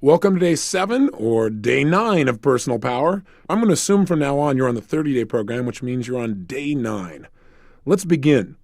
Welcome to day 7 or day 9 of Personal Power. I'm going to assume from now on you're on the 30-day program, which means you're on day 9. Let's begin.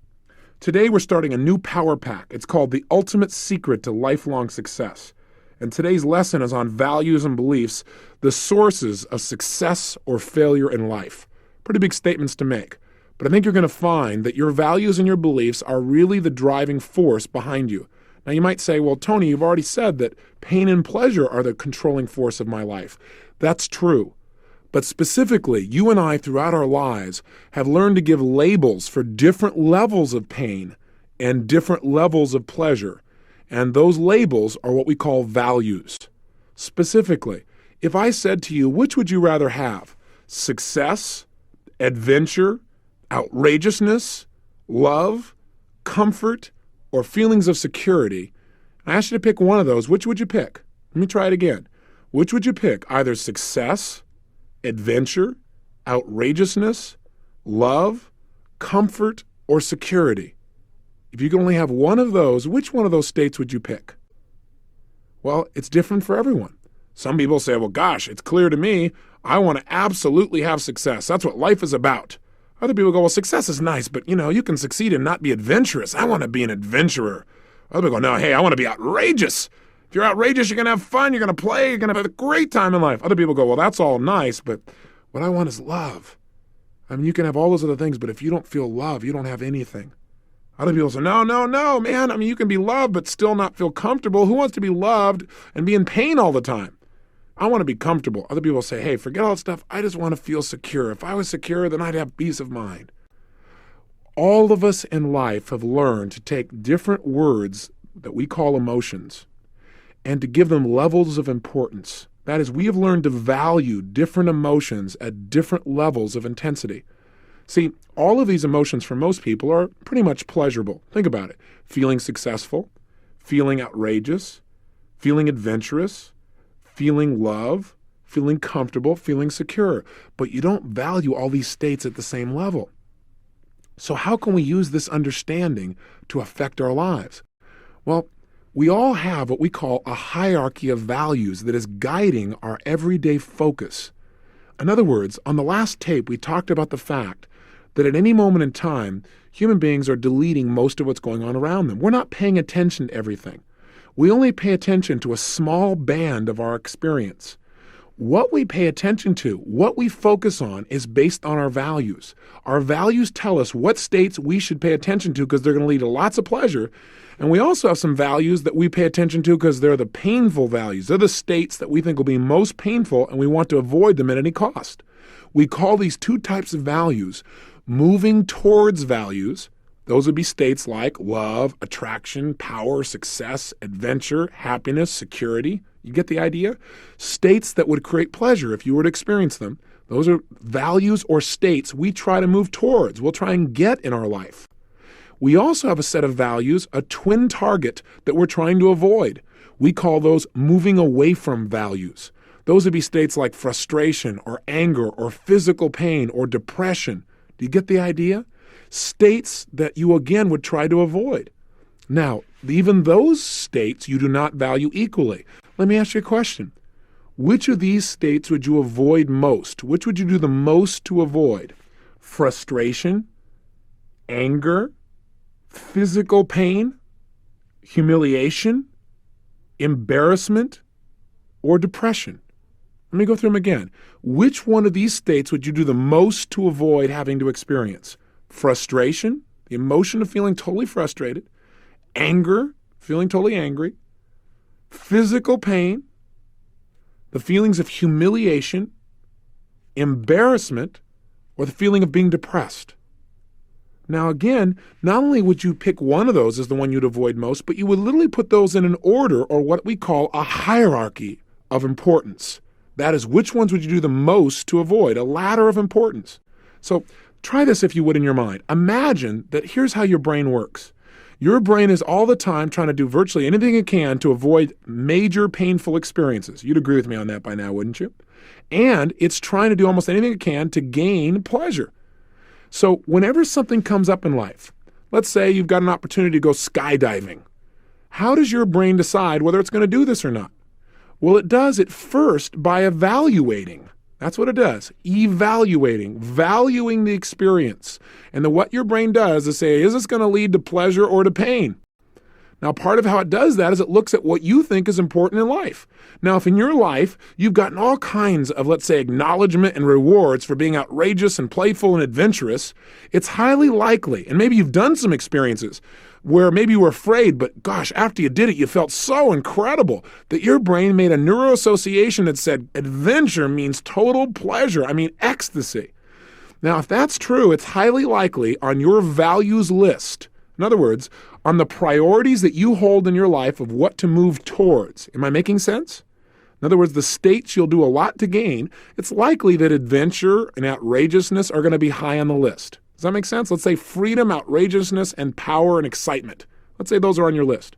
Today we're starting a new power pack. It's called The Ultimate Secret to Lifelong Success. And today's lesson is on values and beliefs, the sources of success or failure in life. Pretty big statements to make. But I think you're going to find that your values and your beliefs are really the driving force behind you. Now, you might say, well, Tony, you've already said that pain and pleasure are the controlling force of my life. That's true. But specifically, you and I, throughout our lives, have learned to give labels for different levels of pain and different levels of pleasure. And those labels are what we call values. Specifically, if I said to you, which would you rather have? Success, adventure, outrageousness, love, comfort, or feelings of security? I asked you to pick one of those. Which would you pick? Let me try it again. Which would you pick? Either success, adventure, outrageousness, love, comfort, or security? If you could only have one of those, which one of those states would you pick? Well, it's different for everyone. Some people say, well, gosh, it's clear to me. I want to absolutely have success. That's what life is about. Other people go, well, success is nice, but, you can succeed and not be adventurous. I want to be an adventurer. Other people go, no, hey, I want to be outrageous. If you're outrageous, you're going to have fun, you're going to play, you're going to have a great time in life. Other people go, well, that's all nice, but what I want is love. I mean, you can have all those other things, but if you don't feel love, you don't have anything. Other people say, no, man. I mean, you can be loved, but still not feel comfortable. Who wants to be loved and be in pain all the time? I want to be comfortable. Other people say, hey, forget all that stuff. I just want to feel secure. If I was secure, then I'd have peace of mind. All of us in life have learned to take different words that we call emotions and to give them levels of importance. That is, we have learned to value different emotions at different levels of intensity. See, all of these emotions for most people are pretty much pleasurable. Think about it. Feeling successful, feeling outrageous, feeling adventurous, feeling love, feeling comfortable, feeling secure. But you don't value all these states at the same level. So how can we use this understanding to affect our lives? Well, we all have what we call a hierarchy of values that is guiding our everyday focus. In other words, on the last tape, we talked about the fact that at any moment in time, human beings are deleting most of what's going on around them. We're not paying attention to everything. We only pay attention to a small band of our experience. What we pay attention to, what we focus on, is based on our values. Our values tell us what states we should pay attention to because they're going to lead to lots of pleasure. And we also have some values that we pay attention to because they're the painful values. They're the states that we think will be most painful, and we want to avoid them at any cost. We call these two types of values moving towards values. Those would be states like love, attraction, power, success, adventure, happiness, security. You get the idea? States that would create pleasure if you were to experience them. Those are values or states we try to move towards. We'll try and get in our life. We also have a set of values, a twin target that we're trying to avoid. We call those moving away from values. Those would be states like frustration or anger or physical pain or depression. Do you get the idea? States that you, again, would try to avoid. Now, even those states you do not value equally. Let me ask you a question. Which of these states would you avoid most? Which would you do the most to avoid? Frustration, anger, physical pain, humiliation, embarrassment, or depression? Let me go through them again. Which one of these states would you do the most to avoid having to experience? Frustration, the emotion of feeling totally frustrated, anger, feeling totally angry, physical pain, the feelings of humiliation, embarrassment, or the feeling of being depressed. Now again, not only would you pick one of those as the one you'd avoid most, but you would literally put those in an order or what we call a hierarchy of importance. That is, which ones would you do the most to avoid, a ladder of importance. So try this if you would in your mind. Imagine that here's how your brain works. Your brain is all the time trying to do virtually anything it can to avoid major painful experiences. You'd agree with me on that by now, wouldn't you? And it's trying to do almost anything it can to gain pleasure. So whenever something comes up in life, let's say you've got an opportunity to go skydiving. How does your brain decide whether it's going to do this or not? Well, it does it first by evaluating. That's what it does. Evaluating, valuing the experience. And what your brain does is say, is this going to lead to pleasure or to pain? Now, part of how it does that is it looks at what you think is important in life. Now, if in your life you've gotten all kinds of, let's say, acknowledgement and rewards for being outrageous and playful and adventurous, it's highly likely, and maybe you've done some experiences where maybe you were afraid, but gosh, after you did it, you felt so incredible that your brain made a neuroassociation that said adventure means total pleasure. I mean, ecstasy. Now, if that's true, it's highly likely on your values list. In other words, on the priorities that you hold in your life of what to move towards. Am I making sense? In other words, the states you'll do a lot to gain, it's likely that adventure and outrageousness are going to be high on the list. Does that make sense? Let's say freedom, outrageousness, and power and excitement. Let's say those are on your list.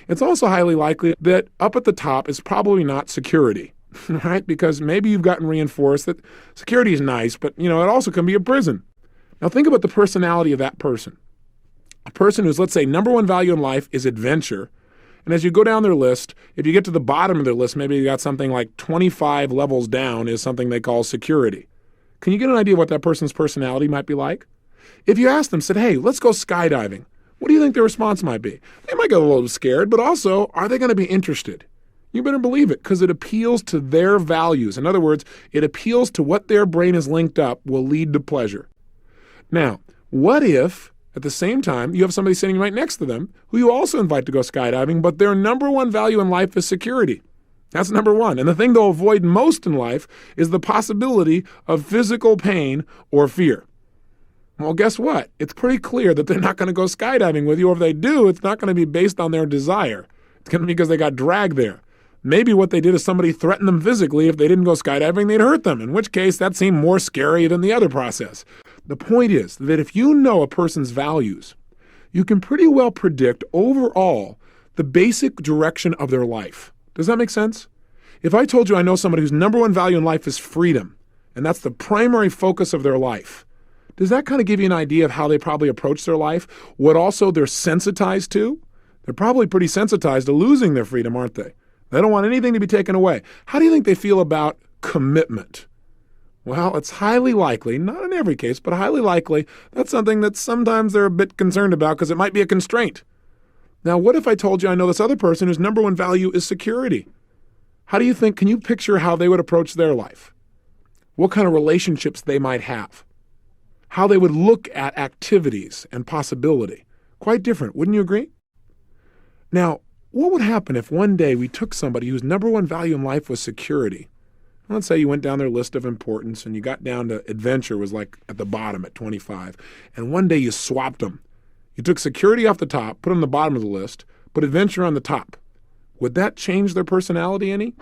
It's also highly likely that up at the top is probably not security, right? Because maybe you've gotten reinforced that security is nice, but it also can be a prison. Now think about the personality of that person. A person whose, let's say, number one value in life is adventure. And as you go down their list, if you get to the bottom of their list, maybe you got something like 25 levels down is something they call security. Can you get an idea of what that person's personality might be like? If you asked them, said, hey, let's go skydiving, what do you think their response might be? They might get a little scared, but also, are they going to be interested? You better believe it, because it appeals to their values. In other words, it appeals to what their brain is linked up will lead to pleasure. Now, what if at the same time, you have somebody sitting right next to them who you also invite to go skydiving, but their number one value in life is security. That's number one. And the thing they'll avoid most in life is the possibility of physical pain or fear. Well, guess what? It's pretty clear that they're not going to go skydiving with you, or if they do, it's not going to be based on their desire. It's going to be because they got dragged there. Maybe what they did is somebody threatened them physically. If they didn't go skydiving, they'd hurt them, in which case that seemed more scary than the other process. The point is that if you know a person's values, you can pretty well predict overall the basic direction of their life. Does that make sense? If I told you I know somebody whose number one value in life is freedom, and that's the primary focus of their life, does that kind of give you an idea of how they probably approach their life? What also they're sensitized to? They're probably pretty sensitized to losing their freedom, aren't they? They don't want anything to be taken away. How do you think they feel about commitment? Well, it's highly likely, not in every case, but highly likely, that's something that sometimes they're a bit concerned about because it might be a constraint. Now, what if I told you I know this other person whose number one value is security? How do you think, can you picture how they would approach their life? What kind of relationships they might have? How they would look at activities and possibility? Quite different, wouldn't you agree? Now, what would happen if one day we took somebody whose number one value in life was security? Let's say you went down their list of importance and you got down to adventure was like at the bottom at 25. And one day you swapped them. You took security off the top, put them on the bottom of the list, put adventure on the top. Would that change their personality any?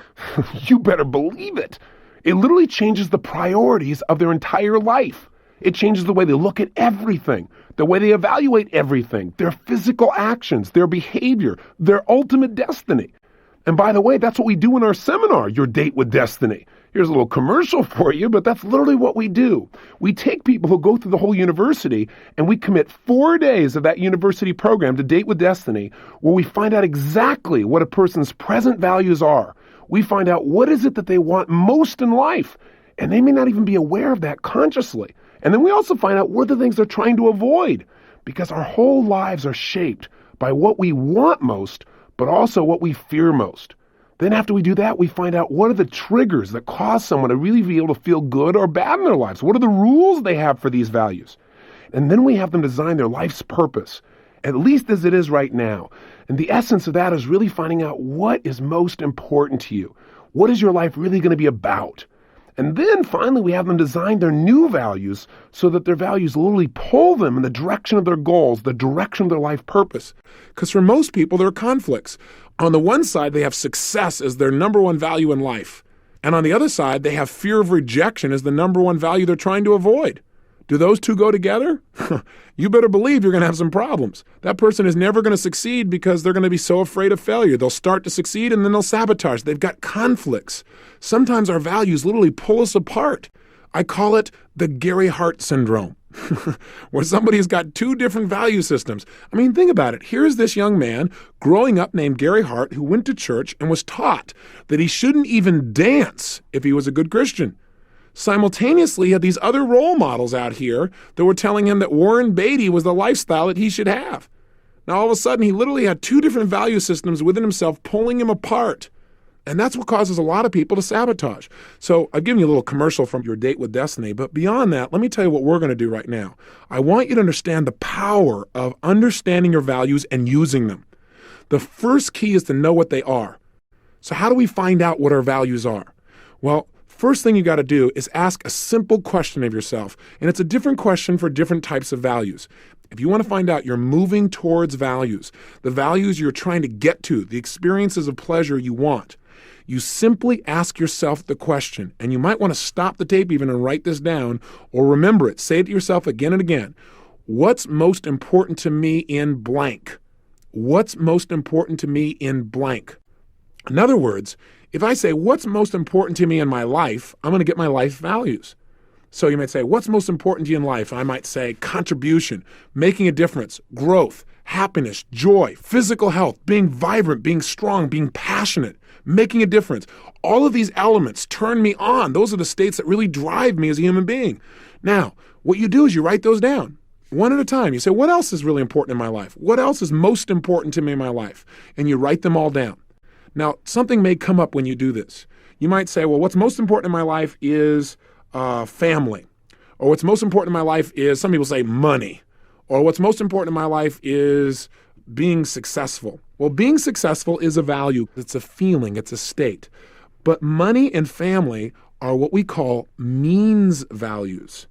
You better believe it. It literally changes the priorities of their entire life. It changes the way they look at everything, the way they evaluate everything, their physical actions, their behavior, their ultimate destiny. And by the way, that's what we do in our seminar, Your Date with Destiny. Here's a little commercial for you, but that's literally what we do. We take people who go through the whole university and we commit 4 days of that university program to Date with Destiny, where we find out exactly what a person's present values are. We find out what is it that they want most in life, and they may not even be aware of that consciously. And then we also find out what are the things they're trying to avoid, because our whole lives are shaped by what we want most, but also what we fear most. Then after we do that, we find out what are the triggers that cause someone to really be able to feel good or bad in their lives. What are the rules they have for these values? And then we have them design their life's purpose, at least as it is right now. And the essence of that is really finding out what is most important to you. What is your life really going to be about? And then finally, we have them design their new values so that their values literally pull them in the direction of their goals, the direction of their life purpose. Because for most people, there are conflicts. On the one side, they have success as their number one value in life. And on the other side, they have fear of rejection as the number one value they're trying to avoid. Do those two go together? You better believe you're going to have some problems. That person is never going to succeed because they're going to be so afraid of failure. They'll start to succeed and then they'll sabotage. They've got conflicts. Sometimes our values literally pull us apart. I call it the Gary Hart syndrome, where somebody's got two different value systems. I mean, think about it. Here's this young man growing up named Gary Hart who went to church and was taught that he shouldn't even dance if he was a good Christian. Simultaneously, he had these other role models out here that were telling him that Warren Beatty was the lifestyle that he should have. Now, all of a sudden, he literally had two different value systems within himself pulling him apart. And that's what causes a lot of people to sabotage. So I've given you a little commercial from Your Date with Destiny, but beyond that, let me tell you what we're going to do right now. I want you to understand the power of understanding your values and using them. The first key is to know what they are. So how do we find out what our values are? Well, first thing you got to do is ask a simple question of yourself, and it's a different question for different types of values. If you want to find out you're moving towards values, the values you're trying to get to, the experiences of pleasure you want, you simply ask yourself the question, and you might want to stop the tape even and write this down or remember it. Say it to yourself again and again. What's most important to me in blank? What's most important to me in blank? In other words, if I say, what's most important to me in my life, I'm going to get my life values. So you might say, what's most important to you in life? I might say contribution, making a difference, growth, happiness, joy, physical health, being vibrant, being strong, being passionate, making a difference. All of these elements turn me on. Those are the states that really drive me as a human being. Now, what you do is you write those down one at a time. You say, what else is really important in my life? What else is most important to me in my life? And you write them all down. Now, something may come up when you do this. You might say, well, what's most important in my life is family. Or what's most important in my life is, some people say, money. Or what's most important in my life is being successful. Well, being successful is a value. It's a feeling. It's a state. But money and family are what we call means values.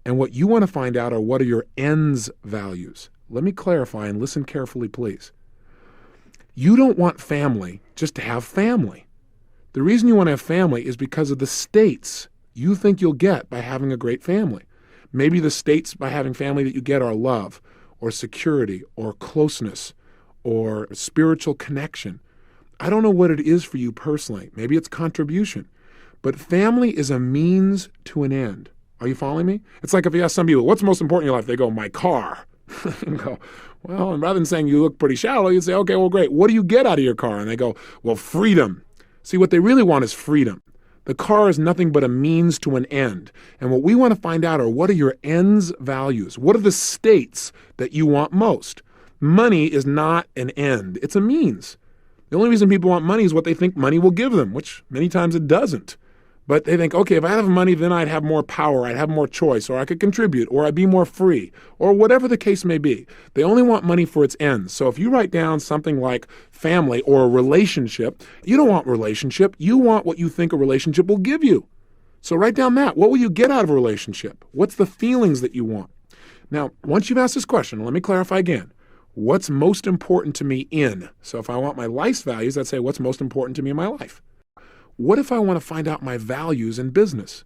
And what you want to find out are what are your ends values. Let me clarify and listen carefully, please. You don't want family just to have family. The reason you want to have family is because of the states you think you'll get by having a great family. Maybe the states by having family that you get are love or security or closeness or spiritual connection. I don't know what it is for you personally. Maybe it's contribution. But family is a means to an end. Are you following me? It's like if you ask some people, what's most important in your life? They go, my car. And go, well, and rather than saying you look pretty shallow, you say, okay, well, great. What do you get out of your car? And they go, well, freedom. See, what they really want is freedom. The car is nothing but a means to an end. And what we want to find out are what are your ends values? What are the states that you want most? Money is not an end. It's a means. The only reason people want money is what they think money will give them, which many times it doesn't. But they think, okay, if I have money, then I'd have more power, I'd have more choice, or I could contribute, or I'd be more free, or whatever the case may be. They only want money for its ends. So if you write down something like family or a relationship, you don't want relationship. You want what you think a relationship will give you. So write down that. What will you get out of a relationship? What's the feelings that you want? Now, once you've asked this question, let me clarify again. What's most important to me in? So if I want my life's values, I'd say what's most important to me in my life? What if I want to find out my values in business?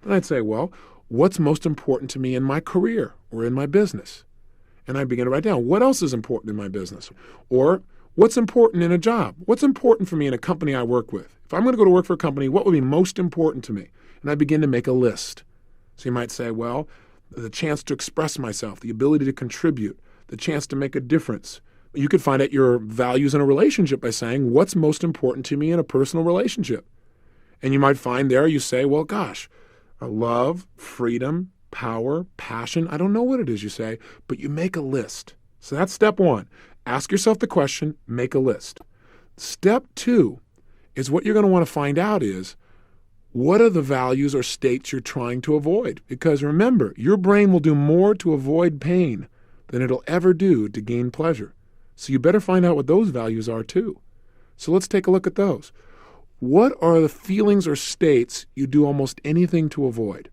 Then I'd say, well, what's most important to me in my career or in my business? And I begin to write down, what else is important in my business? Or what's important in a job? What's important for me in a company I work with? If I'm going to go to work for a company, what would be most important to me? And I begin to make a list. So you might say, well, the chance to express myself, the ability to contribute, the chance to make a difference. You could find out your values in a relationship by saying, what's most important to me in a personal relationship? And you might find there, you say, well, gosh, love, freedom, power, passion. I don't know what it is you say, but you make a list. So that's step one. Ask yourself the question, make a list. Step two is what you're going to want to find out is, what are the values or states you're trying to avoid? Because remember, your brain will do more to avoid pain than it'll ever do to gain pleasure. So you better find out what those values are too. So let's take a look at those. What are the feelings or states you do almost anything to avoid?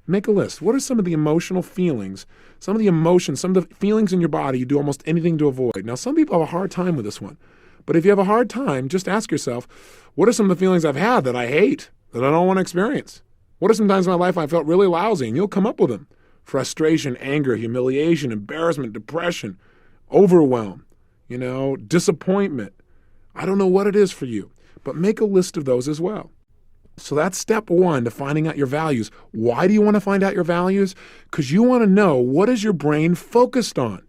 Make a list. What are some of the emotional feelings, some of the emotions, some of the feelings in your body you do almost anything to avoid? Now, some people have a hard time with this one. But if you have a hard time, just ask yourself, what are some of the feelings I've had that I hate, that I don't want to experience? What are some times in my life I felt really lousy? And you'll come up with them. Frustration, anger, humiliation, embarrassment, depression, overwhelm, disappointment. I don't know what it is for you, but make a list of those as well. So that's step one to finding out your values. Why do you want to find out your values? Because you want to know, what is your brain focused on?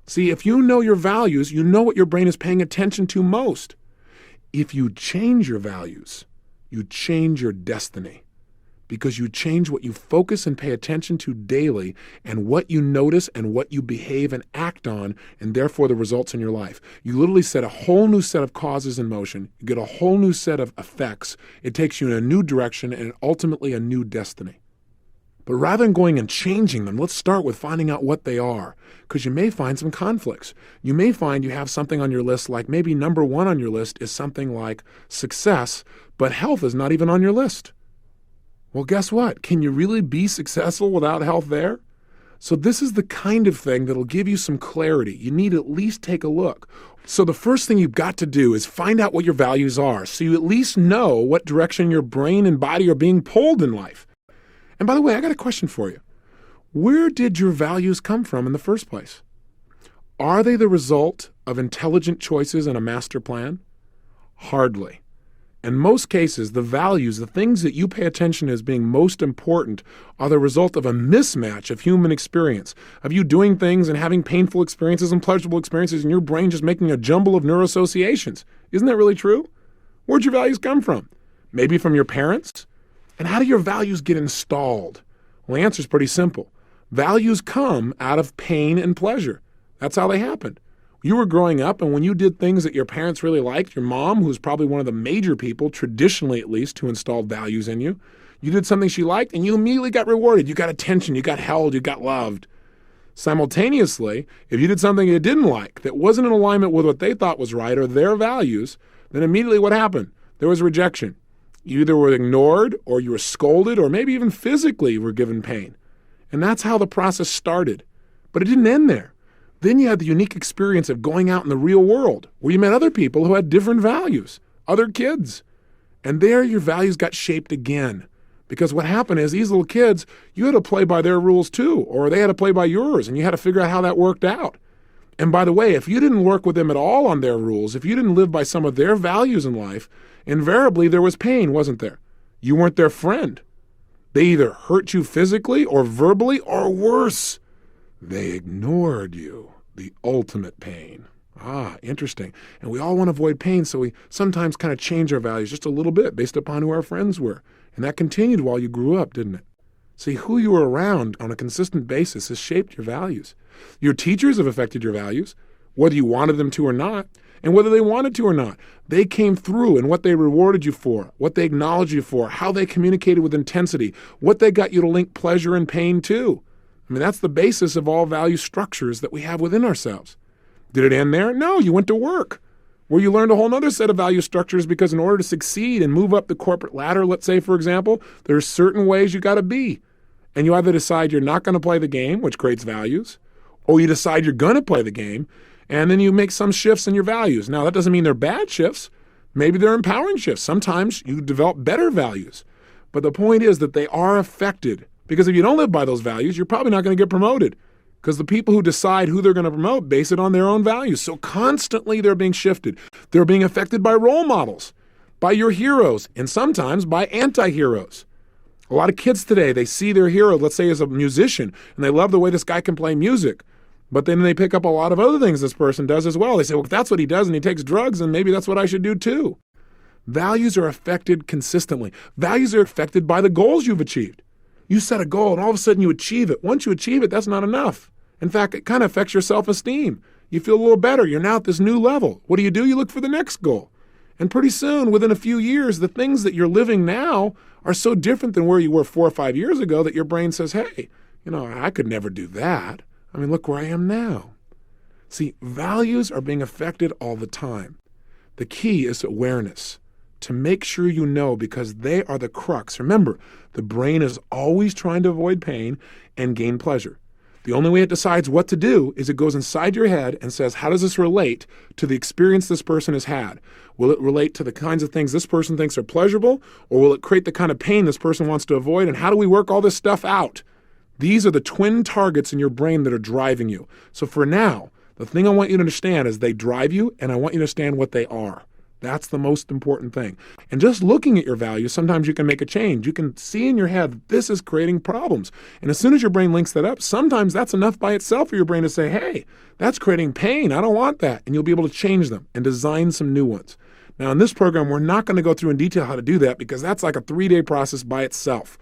See, if you know your values, you know what your brain is paying attention to most. If you change your values, you change your destiny, because you change what you focus and pay attention to daily and what you notice and what you behave and act on, and therefore the results in your life. You literally set a whole new set of causes in motion. You get a whole new set of effects. It takes you in a new direction and ultimately a new destiny. But rather than going and changing them, let's start with finding out what they are, because you may find some conflicts. You may find you have something on your list, like maybe number one on your list is something like success, but health is not even on your list. Well, guess what? Can you really be successful without health there? So this is the kind of thing that'll give you some clarity. You need to at least take a look. So the first thing you've got to do is find out what your values are, so you at least know what direction your brain and body are being pulled in life. And by the way, I got a question for you. Where did your values come from in the first place? Are they the result of intelligent choices and a master plan? Hardly. In most cases, the values, the things that you pay attention to as being most important, are the result of a mismatch of human experience, of you doing things and having painful experiences and pleasurable experiences, and your brain just making a jumble of neuroassociations. Isn't that really true? Where'd your values come from? Maybe from your parents? And how do your values get installed? Well, the answer is pretty simple. Values come out of pain and pleasure. That's how they happen. You were growing up, and when you did things that your parents really liked, your mom, who's probably one of the major people, traditionally at least, who installed values in you, you did something she liked, and you immediately got rewarded. You got attention, you got held, you got loved. Simultaneously, if you did something you didn't like, that wasn't in alignment with what they thought was right or their values, then immediately what happened? There was rejection. You either were ignored, or you were scolded, or maybe even physically were given pain. And that's how the process started. But it didn't end there. Then you had the unique experience of going out in the real world, where you met other people who had different values, other kids. And there your values got shaped again. Because what happened is, these little kids, you had to play by their rules too, or they had to play by yours, and you had to figure out how that worked out. And by the way, if you didn't work with them at all on their rules, if you didn't live by some of their values in life, invariably there was pain, wasn't there? You weren't their friend. They either hurt you physically or verbally, or worse, they ignored you. The ultimate pain. Interesting. And we all want to avoid pain, so we sometimes kind of change our values just a little bit based upon who our friends were. And that continued while you grew up, didn't it? See, who you were around on a consistent basis has shaped your values. Your teachers have affected your values, whether you wanted them to or not, and whether they wanted to or not. They came through in what they rewarded you for, what they acknowledged you for, how they communicated with intensity, what they got you to link pleasure and pain to. I mean, that's the basis of all value structures that we have within ourselves. Did it end there? No, you went to work, where you learned a whole other set of value structures, because in order to succeed and move up the corporate ladder, let's say, for example, there are certain ways you got to be. And you either decide you're not going to play the game, which creates values, or you decide you're going to play the game, and then you make some shifts in your values. Now, that doesn't mean they're bad shifts. Maybe they're empowering shifts. Sometimes you develop better values. But the point is that they are affected. Because if you don't live by those values, you're probably not going to get promoted. Because the people who decide who they're going to promote base it on their own values. So constantly they're being shifted. They're being affected by role models, by your heroes, and sometimes by anti-heroes. A lot of kids today, they see their hero, let's say as a musician, and they love the way this guy can play music. But then they pick up a lot of other things this person does as well. They say, well, if that's what he does and he takes drugs, then maybe that's what I should do too. Values are affected consistently. Values are affected by the goals you've achieved. You set a goal and all of a sudden you achieve it. Once you achieve it, that's not enough. In fact, it kind of affects your self-esteem. You feel a little better. You're now at this new level. What do? You look for the next goal. And pretty soon, within a few years, the things that you're living now are so different than where you were 4 or 5 years ago that your brain says, hey, I could never do that. I mean, look where I am now. See, values are being affected all the time. The key is awareness, to make sure you know, because they are the crux. Remember, the brain is always trying to avoid pain and gain pleasure. The only way it decides what to do is it goes inside your head and says, how does this relate to the experience this person has had? Will it relate to the kinds of things this person thinks are pleasurable, or will it create the kind of pain this person wants to avoid? And how do we work all this stuff out? These are the twin targets in your brain that are driving you. So for now, the thing I want you to understand is they drive you, and I want you to understand what they are. That's the most important thing. And just looking at your values, sometimes you can make a change. You can see in your head, this is creating problems. And as soon as your brain links that up, sometimes that's enough by itself for your brain to say, hey, that's creating pain. I don't want that. And you'll be able to change them and design some new ones. Now, in this program, we're not going to go through in detail how to do that because that's like a 3-day process by itself.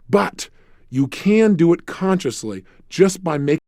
But you can do it consciously just by making